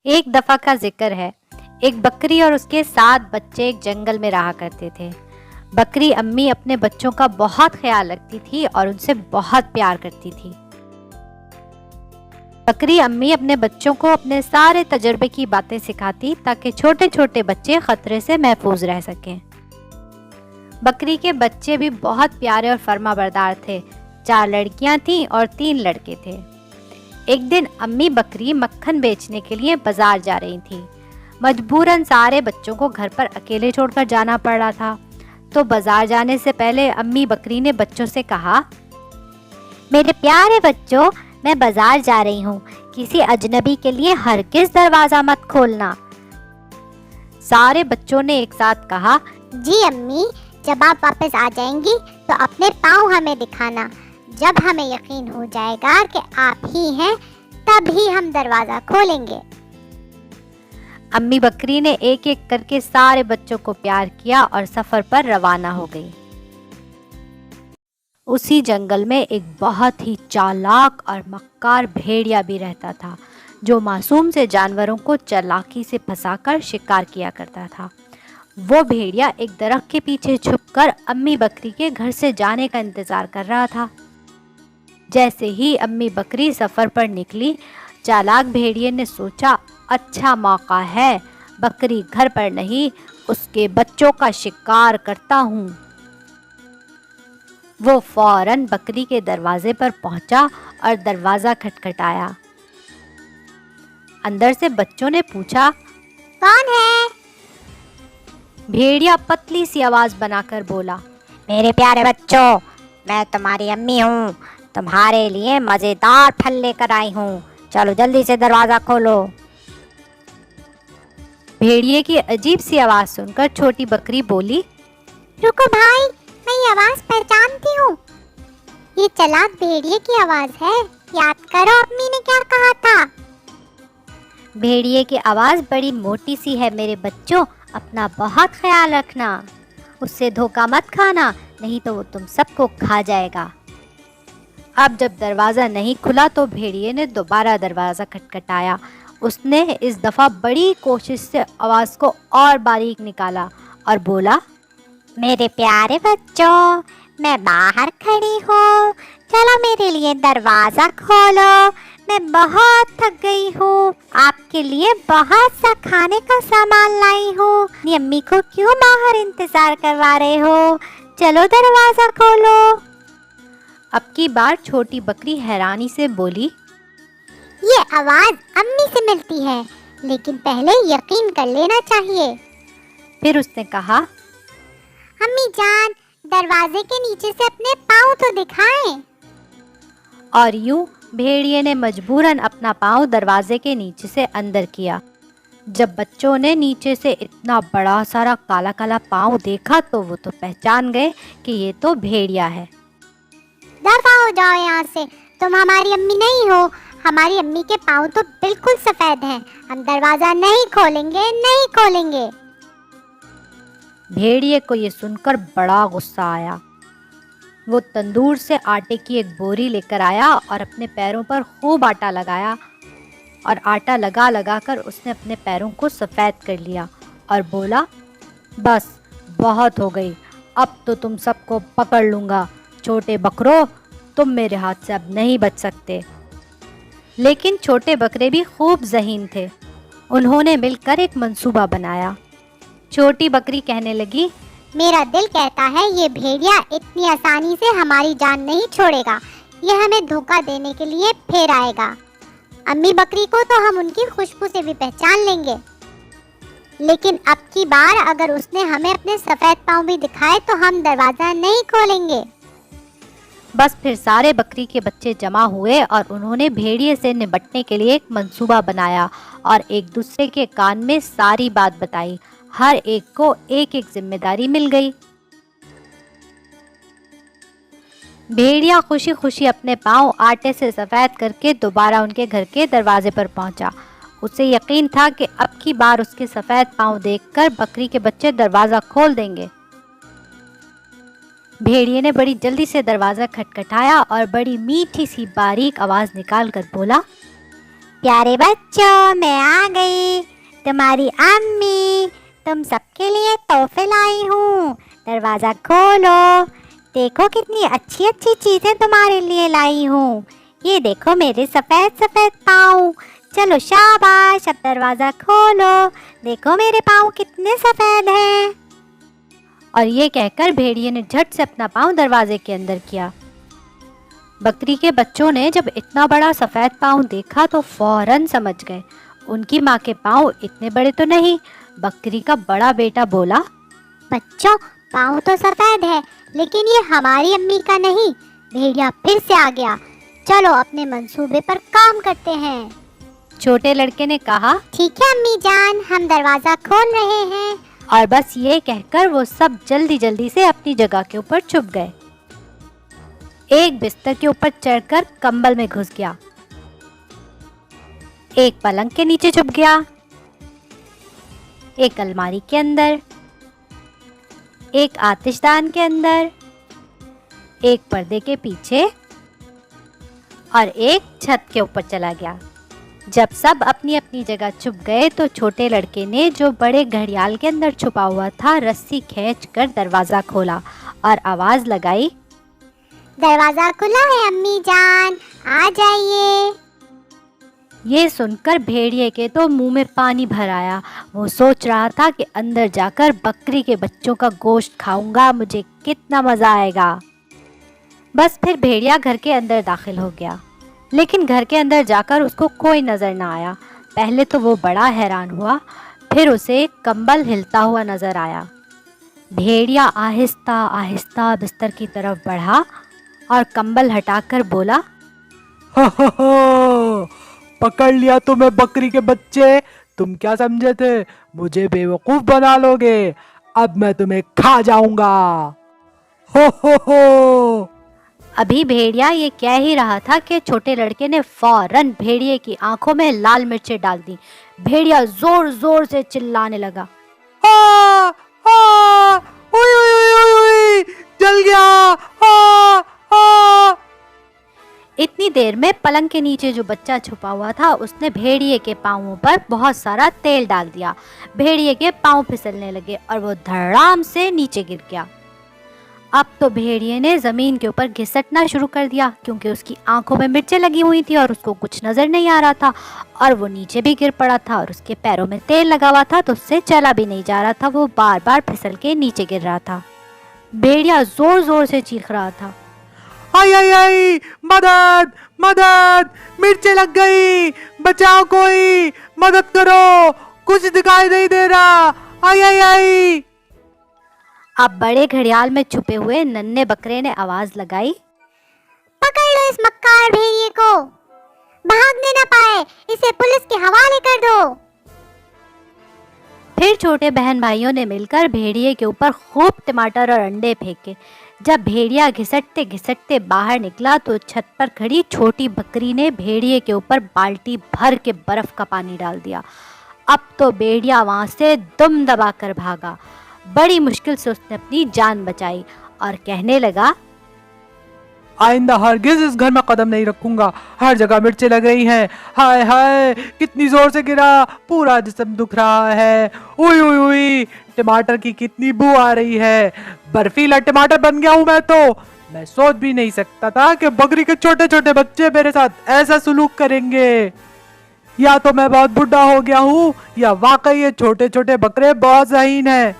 ایک دفعہ کا ذکر ہے، ایک بکری اور اس کے 7 بچے ایک جنگل میں رہا کرتے تھے۔ بکری امی اپنے بچوں کا بہت خیال رکھتی تھی اور ان سے بہت پیار کرتی تھی۔ بکری امی اپنے بچوں کو اپنے سارے تجربے کی باتیں سکھاتی تاکہ چھوٹے چھوٹے بچے خطرے سے محفوظ رہ سکیں۔ بکری کے بچے بھی بہت پیارے اور فرما بردار تھے۔ 4 لڑکیاں تھیں اور 3 لڑکے تھے۔ ایک دن امی بکری مکھن بیچنے کے لیے بازار جا رہی تھی۔ مجبوراً سارے بچوں کو گھر پر اکیلے چھوڑ کر جانا پڑ رہا تھا، تو بازار جانے سے پہلے امی بکری نے بچوں سے کہا، میرے پیارے بچوں، میں بازار جا رہی ہوں، کسی اجنبی کے لیے ہرگز دروازہ مت کھولنا۔ سارے بچوں نے ایک ساتھ کہا، جی امی، جب آپ واپس آ جائیں گی تو اپنے پاؤں ہمیں دکھانا۔ جب ہمیں یقین ہو جائے گا کہ آپ ہی ہیں تب ہی ہم دروازہ کھولیں گے۔ امی بکری نے ایک ایک کر کے سارے بچوں کو پیار کیا اور سفر پر روانہ ہو گئی۔ اسی جنگل میں ایک بہت ہی چالاک اور مکار بھیڑیا بھی رہتا تھا، جو معصوم سے جانوروں کو چالاکی سے پھنسا کر شکار کیا کرتا تھا۔ وہ بھیڑیا ایک درخت کے پیچھے چھپ کر امی بکری کے گھر سے جانے کا انتظار کر رہا تھا۔ جیسے ہی امی بکری سفر پر نکلی، چالاک بھیڑیے نے سوچا، اچھا موقع ہے، بکری گھر پر نہیں، اس کے بچوں کا شکار کرتا ہوں۔ وہ فوراً بکری کے دروازے پر پہنچا اور دروازہ کھٹکھٹایا۔ اندر سے بچوں نے پوچھا، کون ہے؟ بھیڑیا پتلی سی آواز بنا کر بولا، میرے پیارے بچوں، میں تمہاری امی ہوں، تمہارے لیے مزیدار پھل لے کر آئی ہوں، چلو جلدی سے دروازہ کھولو۔ بھیڑیے کی عجیب سی آواز سن کر چھوٹی بکری بولی، رکو بھائی، میں یہ آواز پہچانتی ہوں، یہ چالاک بھیڑیے کی آواز ہے، یاد کرو امی نے کیا کہا تھا۔ بھیڑیے کی آواز بڑی موٹی سی ہے میرے بچوں، اپنا بہت خیال رکھنا، اس سے دھوکہ مت کھانا، نہیں تو وہ تم سب کو کھا جائے گا۔ اب جب دروازہ نہیں کھلا تو بھیڑیے نے دوبارہ دروازہ کھٹکھٹایا۔ اس نے اس دفعہ بڑی کوشش سے آواز کو اور باریک نکالا اور بولا، میرے پیارے بچوں، میں باہر کھڑی ہوں، چلو میرے لیے دروازہ کھولو، میں بہت تھک گئی ہوں، آپ کے لیے بہت سا کھانے کا سامان لائی ہوں، اپنی امی کو کیوں باہر انتظار کروا رہے ہو، چلو دروازہ کھولو۔ اب کی بار چھوٹی بکری حیرانی سے بولی، یہ آواز امی سے ملتی ہے، لیکن پہلے یقین کر لینا چاہیے۔ پھر اس نے کہا، امی جان، دروازے کے نیچے سے اپنے پاؤں تو دکھائیں۔ اور یوں بھیڑیے نے مجبوراً اپنا پاؤں دروازے کے نیچے سے اندر کیا۔ جب بچوں نے نیچے سے اتنا بڑا سارا کالا کالا پاؤں دیکھا تو وہ تو پہچان گئے کہ یہ تو بھیڑیا ہے۔ دفع ہو جاؤ یہاں سے، تم ہماری امی نہیں ہو، ہماری امی کے پاؤں تو بالکل سفید ہیں، ہم دروازہ نہیں کھولیں گے، نہیں کھولیں گے۔ بھیڑیے کو یہ سن کر بڑا غصہ آیا۔ وہ تندور سے آٹے کی ایک بوری لے کر آیا اور اپنے پیروں پر خوب آٹا لگایا، اور آٹا لگا لگا کر اس نے اپنے پیروں کو سفید کر لیا اور بولا، بس بہت ہو گئی، اب تو تم سب کو پکڑ لوں گا، چھوٹے بکرو، تم میرے ہاتھ سے اب نہیں بچ سکتے۔ لیکن چھوٹے بکرے بھی خوب ذہین تھے، انہوں نے مل کر ایک منصوبہ بنایا۔ چھوٹی بکری کہنے لگی، میرا دل کہتا ہے یہ بھیڑیا اتنی آسانی سے ہماری جان نہیں چھوڑے گا، یہ ہمیں دھوکہ دینے کے لیے پھر آئے گا۔ امی بکری کو تو ہم ان کی خوشبو سے بھی پہچان لیں گے، لیکن اب کی بار اگر اس نے ہمیں اپنے سفید پاؤں بھی دکھائے تو ہم دروازہ نہیں کھولیں گے۔ بس پھر سارے بکری کے بچے جمع ہوئے اور انہوں نے بھیڑیے سے نمٹنے کے لیے ایک منصوبہ بنایا اور ایک دوسرے کے کان میں ساری بات بتائی۔ ہر ایک کو ایک ایک ذمہ داری مل گئی۔ بھیڑیا خوشی خوشی اپنے پاؤں آٹے سے سفید کر کے دوبارہ ان کے گھر کے دروازے پر پہنچا۔ اسے یقین تھا کہ اب کی بار اس کے سفید پاؤں دیکھ کر بکری کے بچے دروازہ کھول دیں گے۔ بھیڑیے نے بڑی جلدی سے دروازہ کھٹکھٹایا اور بڑی میٹھی سی باریک آواز نکال کر بولا، प्यारे बच्चों, मैं आ गई, तुम्हारी अम्मी। तुम सबके लिए तोहफे लाई हूँ, दरवाज़ा खोलो। देखो कितनी अच्छी अच्छी चीज़ें तुम्हारे लिए लाई हूँ। ये देखो मेरे सफ़ेद सफ़ेद पाँव। चलो शाबाश, अब दरवाज़ा खोलो। देखो मेरे पाँव कितने सफ़ेद हैं। और ये कहकर भेड़िए ने झट से अपना पाँव दरवाजे के अंदर किया। बकरी के बच्चों ने जब इतना बड़ा सफ़ेद पाँव देखा तो फौरन समझ गए उनकी माँ के पाँव इतने बड़े तो नहीं। बकरी का बड़ा बेटा बोला, बच्चों, पाँव तो सफ़ेद है, लेकिन ये हमारी अम्मी का नहीं। भेड़िया फिर से आ गया। चलो अपने मंसूबे पर काम करते हैं। छोटे लड़के ने कहा, ठीक है अम्मी जान, हम दरवाज़ा खोल रहे हैं। और बस ये कहकर वो सब जल्दी जल्दी से अपनी जगह के ऊपर छुप गए। एक बिस्तर के ऊपर चढ़कर कंबल में घुस गया, एक पलंग के नीचे छुप गया, एक अलमारी के अंदर, एक आतिशदान के अंदर, एक पर्दे के पीछे और एक छत के ऊपर चला गया। जब सब अपनी अपनी जगह छुप गए तो छोटे लड़के ने जो बड़े घड़ियाल के अंदर छुपा हुआ था रस्सी खींचकर दरवाज़ा खोला और आवाज़ लगाई, दरवाज़ा खुला है अम्मी जान, आ जाइए। ये सुनकर भेड़िए के तो मुंह में पानी भर आया। वो सोच रहा था कि अंदर जाकर बकरी के बच्चों का गोश्त खाऊंगा, मुझे कितना मज़ा आएगा। बस फिर भेड़िया घर के अंदर दाखिल हो गया, लेकिन घर के अंदर जाकर उसको कोई नज़र ना आया। पहले तो वो बड़ा हैरान हुआ, फिर उसे कंबल हिलता हुआ नज़र आया। भेड़िया आहिस्ता आहिस्ता बिस्तर की तरफ बढ़ा और कंबल हटाकर बोला, हो, पकड़ लिया तुम्हें बकरी के बच्चे। तुम क्या समझे थे, मुझे बेवकूफ बना लोगे? अब मैं तुम्हें खा जाऊंगा। हो। अभी भेड़िया ये कह ही रहा था कि छोटे लड़के ने फौरन भेड़िए की आंखों में लाल मिर्चें डाल दी। भेड़िया जोर जोर से चिल्लाने लगा, उई, उई, उई, उई, जल गया। इतनी देर में पलंग के नीचे जो बच्चा छुपा हुआ था उसने भेड़िए के पाँवों पर बहुत सारा तेल डाल दिया। भेड़िए के पाँव फिसलने लगे और वो धड़ाम से नीचे गिर गया। अब तो भेड़िए ने ज़मीन के ऊपर घिसटना शुरू कर दिया, क्योंकि उसकी आंखों में मिर्चें लगी हुई थी और उसको कुछ नज़र नहीं आ रहा था, और वो नीचे भी गिर पड़ा था और उसके पैरों में तेल लगा हुआ था तो उससे चला भी नहीं जा रहा था। वो बार बार फिसल के नीचे गिर रहा था। भेड़िया ज़ोर ज़ोर से चीख रहा था, आई आई आई, मदद मदद, मिर्चें लग गई, बचाओ कोई, मदद करो, कुछ दिखाई नहीं दे रहा, आई आई आई। अब बड़े घड़ियाल में छुपे हुए नन्हे बकरे ने आवाज लगाई, पकड़ लो इस मक्कार भेड़िए को, भागने न पाए, इसे पुलिस के हवाले कर दो। फिर छोटे बहन भाइयों ने मिलकर भेड़िए के ऊपर खूब टमाटर और अंडे फेंके। जब भेड़िया घिसटते घिसटते बाहर निकला तो छत पर खड़ी छोटी बकरी ने भेड़िए के ऊपर बाल्टी भर के बर्फ का पानी डाल दिया। अब तो भेड़िया वहां से दुम दबाकर भागा। बड़ी मुश्किल से उसने अपनी जान बचाई और कहने लगा, आइंदा हरगिज इस घर में कदम नहीं रखूंगा, हर जगह मिर्चें लग रही हैं, हाय हाय कितनी जोर से गिरा, पूरा जिस्म दुख रहा है, उई उई उई, टमाटर की कितनी बू आ रही है, बर्फीला टमाटर बन गया हूं मैं तो। मैं सोच भी नहीं सकता था कि बकरी के छोटे छोटे बच्चे मेरे साथ ऐसा सुलूक करेंगे। या तो मैं बहुत बुढ़ा हो गया हूँ या वाकई ये छोटे छोटे बकरे बहुत ज़हीन हैं।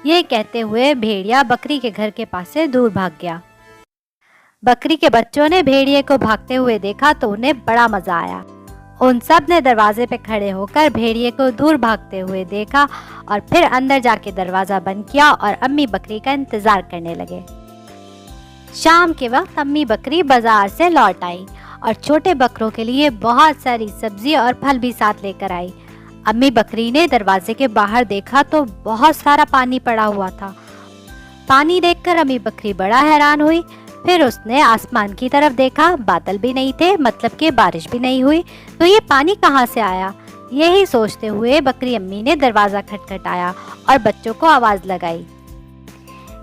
ये कहते हुए भेड़िया बकरी के घर के पास से दूर भाग गया। बकरी के बच्चों ने भेड़िए को भागते हुए देखा तो उन्हें बड़ा मजा आया। उन सब ने दरवाजे पे खड़े होकर भेड़िए को दूर भागते हुए देखा और फिर अंदर जाके दरवाजा बंद किया और अम्मी बकरी का इंतजार करने लगे। शाम के वक्त अम्मी बकरी बाजार से लौट आई और छोटे बकरों के लिए बहुत सारी सब्जी और फल भी साथ लेकर आई। अम्मी बकरी ने दरवाजे के बाहर देखा तो बहुत सारा पानी पड़ा हुआ था। पानी देखकर अम्मी बकरी बड़ा हैरान हुई। फिर उसने आसमान की तरफ देखा, बादल भी नहीं थे, मतलब कि बारिश भी नहीं हुई, तो ये पानी कहाँ से आया? यही सोचते हुए बकरी अम्मी ने दरवाज़ा खटखटाया और बच्चों को आवाज़ लगाई,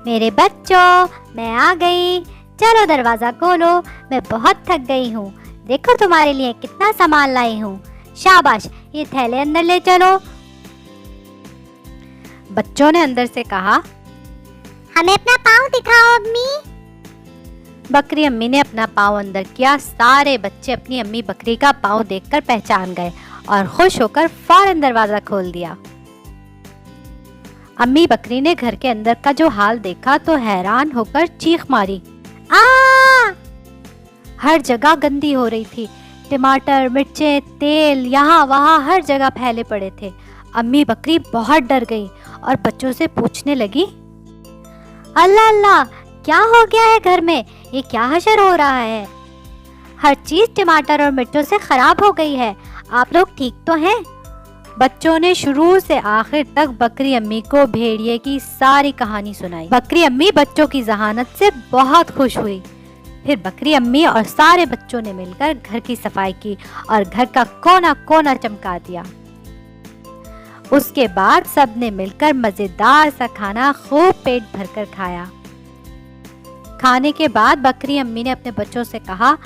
मेरे बच्चों, मैं आ गई, चलो दरवाज़ा खोलो, मैं बहुत थक गई हूँ, देखो तुम्हारे लिए कितना सामान लाई हूँ, शाबाश, ये थैले अंदर ले चलो। बच्चों ने अंदर से कहा। हमें अपना पाँव दिखाओ अम्मी। बकरी अम्मी ने अपना पाँव अंदर किया। सारे बच्चे अपनी अम्मी बकरी का पाँव देखकर पहचान गए और खुश होकर फौरन दरवाजा खोल दिया। अम्मी बकरी ने घर के अंदर का जो हाल देखा तो हैरान होकर चीख मारी। आ! हर जगह गंदी हो रही थी। टमाटर, मिर्चें, तेल यहाँ वहाँ हर जगह फैले पड़े थे। अम्मी बकरी बहुत डर गई और बच्चों से पूछने लगी, अल्लाह अल्लाह, क्या हो गया है घर में? ये क्या हशर हो रहा है? हर चीज टमाटर और मिर्चों से खराब हो गई है। आप लोग ठीक तो हैं? बच्चों ने शुरू से आखिर तक बकरी अम्मी को भेड़िए की सारी कहानी सुनाई। बकरी अम्मी बच्चों की जहानत से बहुत खुश हुई। फिर बकरी अम्मी और सारे बच्चों ने मिलकर घर की सफाई की और घर का कोना कोना चमका दिया। उसके बाद सब ने मिलकर मजेदार सा खाना खूब पेट भरकर खाया। खाने के बाद बकरी अम्मी ने अपने बच्चों से कहा,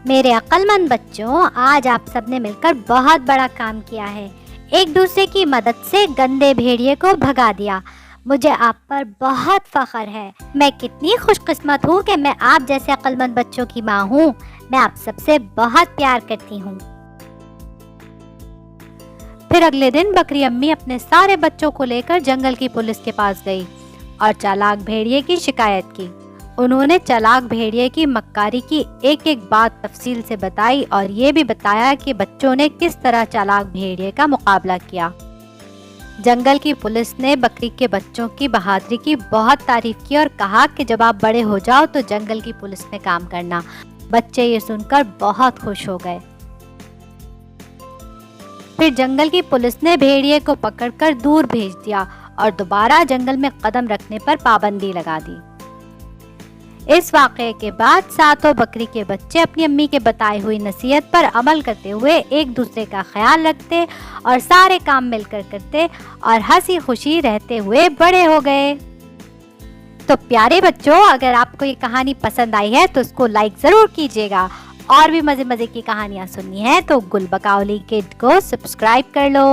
मेरे अक्लमंद बच्चों, आज आप सब ने मिलकर बहुत बड़ा काम किया है। एक दूसरे की मदद से गंदे भेड़िए को भगा दिया। मुझे आप पर बहुत फख्र है। मैं कितनी खुशकिस्मत हूँ कि मैं आप जैसे अक्लमंद बच्चों की माँ हूँ। मैं आप सबसे बहुत प्यार करती हूँ। फिर अगले दिन बकरी अम्मी अपने सारे बच्चों को लेकर जंगल की पुलिस के पास गई और चालाक भेड़िए की शिकायत की। उन्होंने चालाक भेड़िए की मक्कारी की एक एक बात तफसील से बताई और ये भी बताया कि बच्चों ने किस तरह चालाक भेड़िए का मुकाबला किया। जंगल की पुलिस ने बकरी के बच्चों की बहादुरी की बहुत तारीफ की और कहा कि जब आप बड़े हो जाओ तो जंगल की पुलिस में काम करना। बच्चे ये सुनकर बहुत खुश हो गए। फिर जंगल की पुलिस ने भेड़िए को पकड़कर दूर भेज दिया और दोबारा जंगल में कदम रखने पर पाबंदी लगा दी। इस वाक़ये के बाद सातों बकरी के बच्चे अपनी अम्मी के बताई हुई नसीहत पर अमल करते हुए एक दूसरे का ख्याल रखते और सारे काम मिलकर करते और हंसी खुशी रहते हुए बड़े हो गए। तो प्यारे बच्चों, अगर आपको ये कहानी पसंद आई है तो इसको लाइक ज़रूर कीजिएगा। और भी मज़े मज़े की कहानियाँ सुननी है तो गुलबकावली किड को सब्सक्राइब कर लो।